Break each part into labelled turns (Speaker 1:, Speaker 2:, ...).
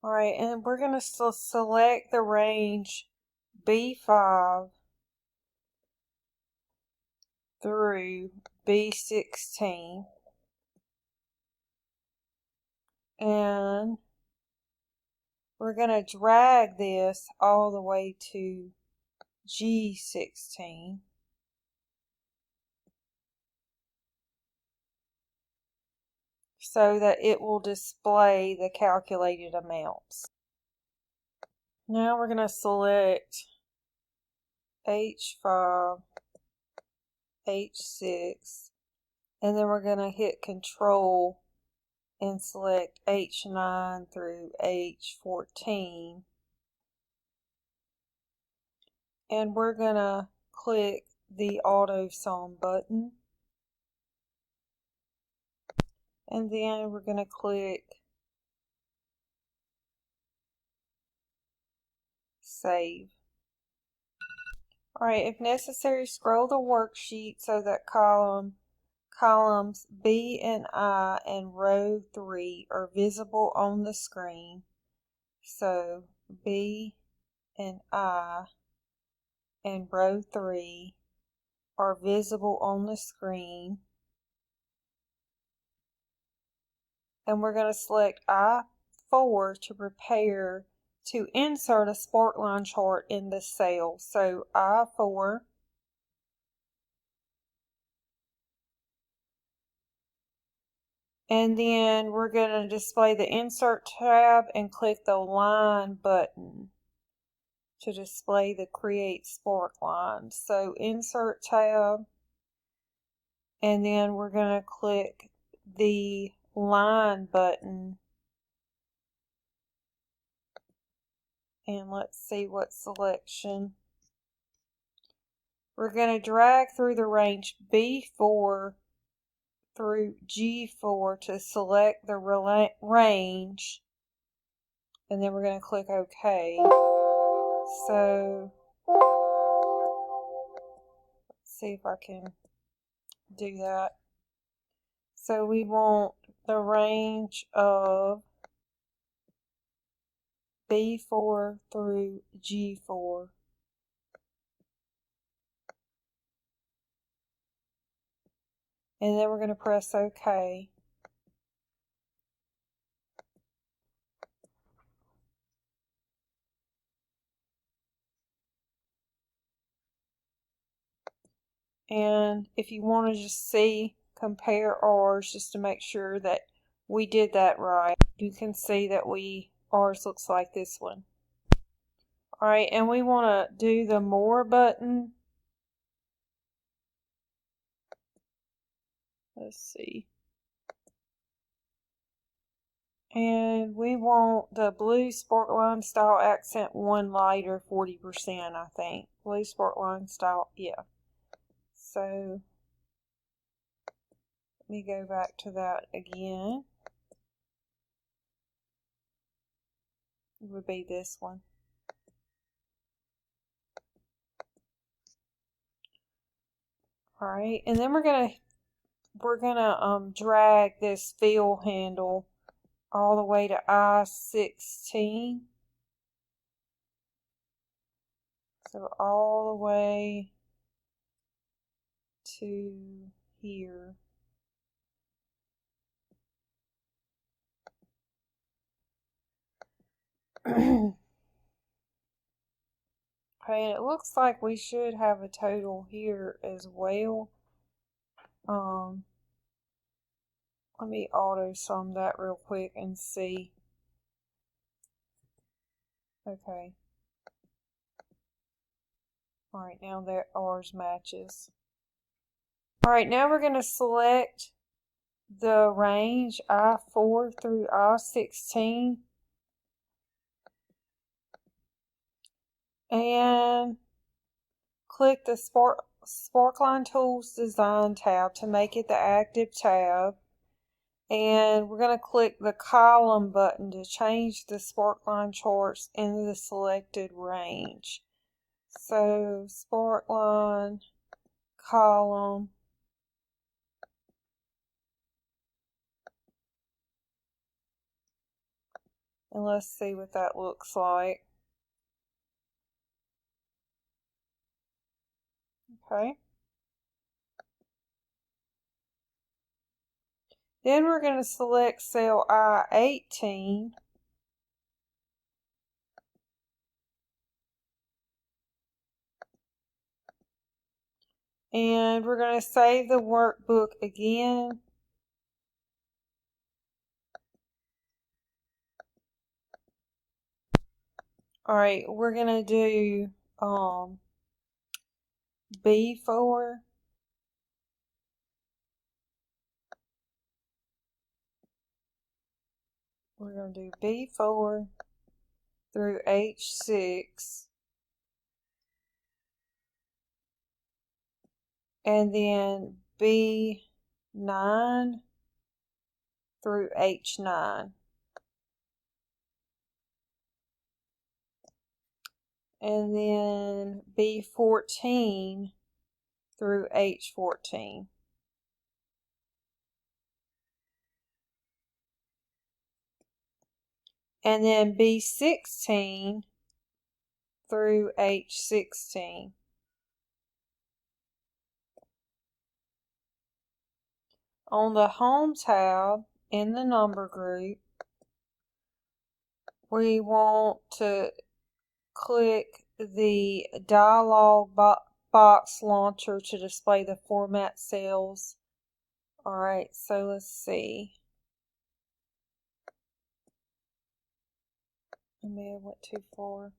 Speaker 1: Alright, and we're going to still select the range B5 through B16. And we're going to drag this all the way to G16. So that it will display the calculated amounts. Now we're going to select H5, H6, and then we're going to hit Control and select H9 through H14. And we're going to click the AutoSum button. And then we're going to click Save. Alright, if necessary, scroll the worksheet so that columns B and I and row 3 are visible on the screen. So B and I and row 3 are visible on the screen. And we're going to select I4 to insert a Sparkline chart in the cell. So I4, and then we're going to display the Insert tab and click the Line button to display the Create Sparkline. So Insert tab, and then we're going to click the Line button. And let's see what selection. We're going to drag through the range B4 through G4 to select the range, and then we're going to click OK. So let's see if I can do that. So we want the range of B4 through G4. And then we're going to press OK. And if you want to just compare ours just to make sure that we did that right, you can see that ours looks like this one. Alright, and we want to do the More button. Let's see. And we want the blue Sparkline style accent 1 lighter 40%, I think. Blue Sparkline style, yeah. So let me go back to that again. It would be this one. Alright, and then we're gonna drag this fill handle all the way to I16. So all the way to here. Okay, and it looks like we should have a total here as well. Let me auto sum that real quick and see. Okay. Alright, now that ours matches. Alright, now we're going to select the range I4 through I16. And click the Sparkline Tools Design tab to make it the active tab. And we're going to click the column button to change the Sparkline charts into the selected range. So Sparkline, column, And let's see what that looks like. Okay. Then we're going to select cell I-18. And we're going to save the workbook again. Alright, we're going to do B4. We're going to do B4 through H6. And then B9 through H9. And then B14 through H14. And then B16 through H16. On the Home tab in the number group, we want to click the dialog box launcher to display the format cells. Alright, so let's see. I may have went too far.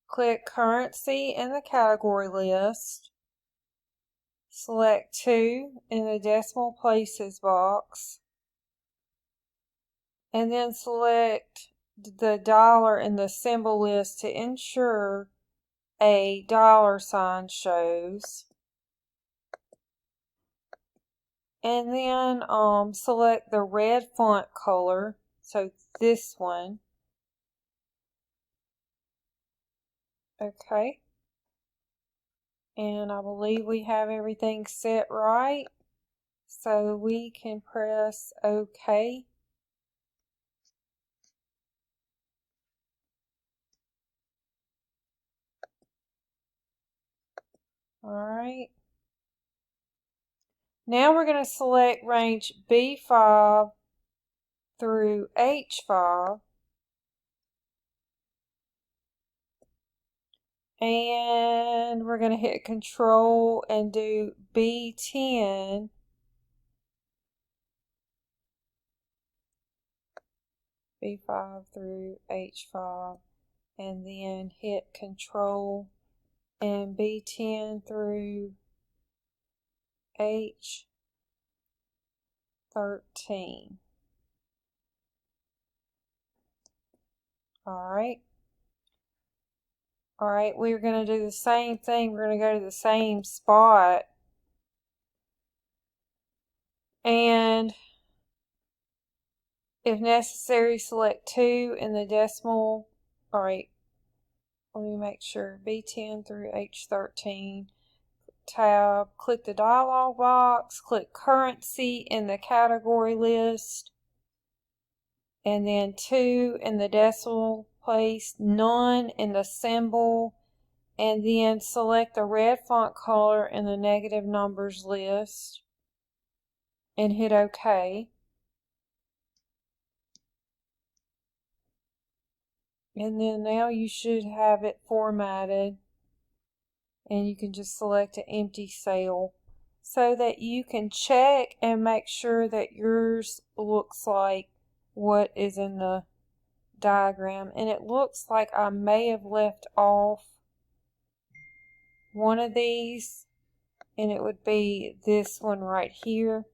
Speaker 1: Click currency in the category list. Select 2 in the decimal places box. And then select the dollar in the symbol list to ensure a $sign shows. And then select the red font color, so this one. Okay. And I believe we have everything set right, so we can press OK. Alright. Now we're going to select range B5 through H5. And we're going to hit Control and do B10. B5 through H5. And then hit Control and B10 through H13. Alright. Alright, we're going to do the same thing. We're going to go to the same spot. And if necessary, select 2 in the decimal. Alright, let me make sure. B10 through H13 tab. Click the dialog box. Click currency in the category list. And then 2 in the decimal place. None in the symbol. And then select the red font color in the negative numbers list. And hit OK. And then now you should have it formatted, and you can just select an empty cell so that you can check and make sure that yours looks like what is in the diagram. And it looks like I may have left off one of these, and it would be this one right here.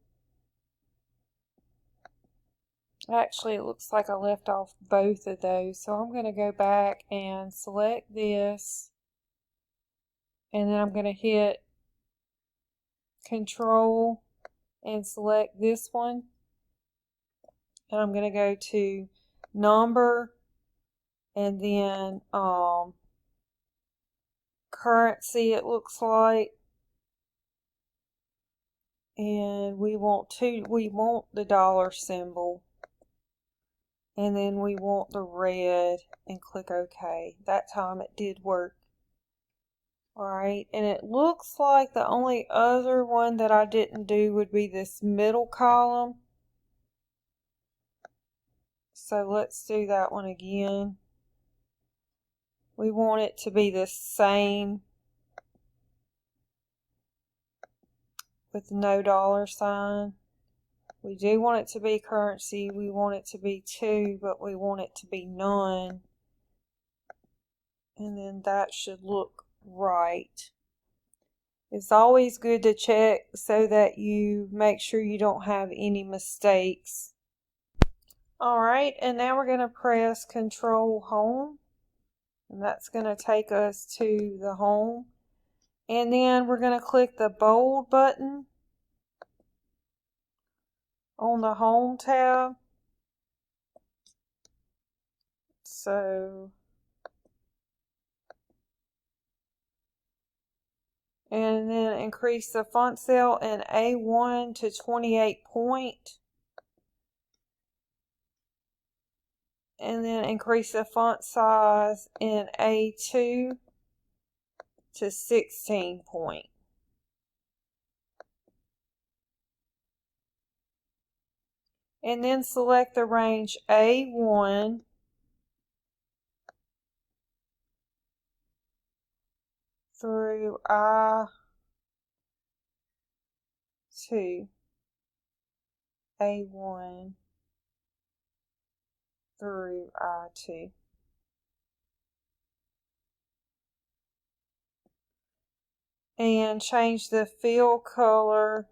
Speaker 1: Actually, it looks like I left off both of those, so I'm going to go back and select this, and then I'm going to hit Control and select this one, and I'm going to go to number and then currency, it looks like, and we want the dollar symbol, and then we want the red, and click OK. That time it did work. Alright, and it looks like the only other one that I didn't do would be this middle column. So let's do that one again. We want it to be the same with no dollar sign. We do want it to be currency. We want it to be 2, but we want it to be none. And then that should look right. It's always good to check so that you make sure you don't have any mistakes. Alright, and now we're going to press Control Home. And that's going to take us to the home. And then we're going to click the bold button on the Home tab. And then increase the font cell in A1 to 28 point. And then increase the font size in A2 to 16 point. And then select the range A1 through I2. A1 through I2. And change the fill color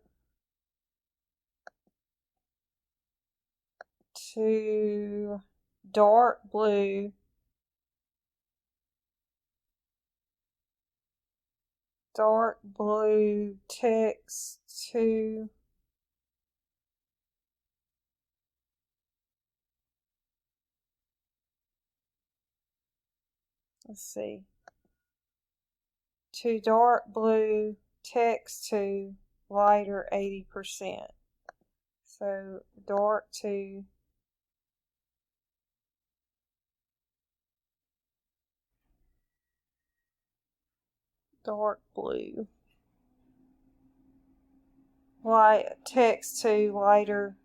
Speaker 1: to dark blue. Dark blue text to dark blue, text to lighter 80%. So dark to dark blue. Light text to lighter.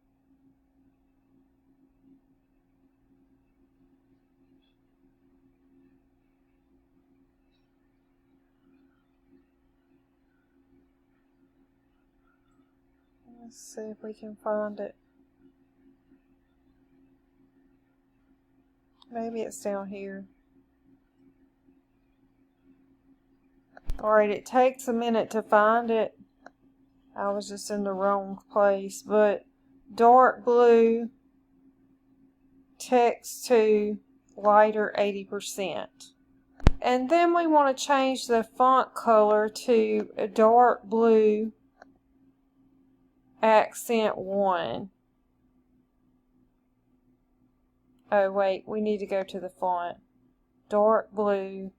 Speaker 1: Let's see if we can find it. Maybe it's down here. Alright, it takes a minute to find it. I was just in the wrong place, but dark blue, text to lighter 80%. And then we want to change the font color to a dark blue, accent 1. Oh wait, we need to go to the font. Dark blue.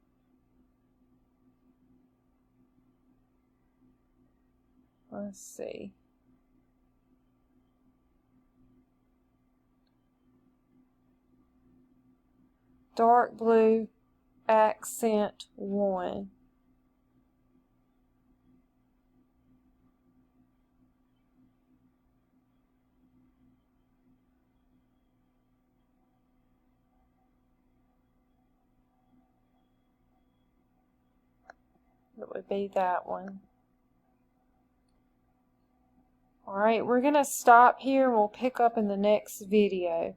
Speaker 1: Let's see. Dark blue, accent 1. It would be that one. Alright, we're going to stop here and we'll pick up in the next video.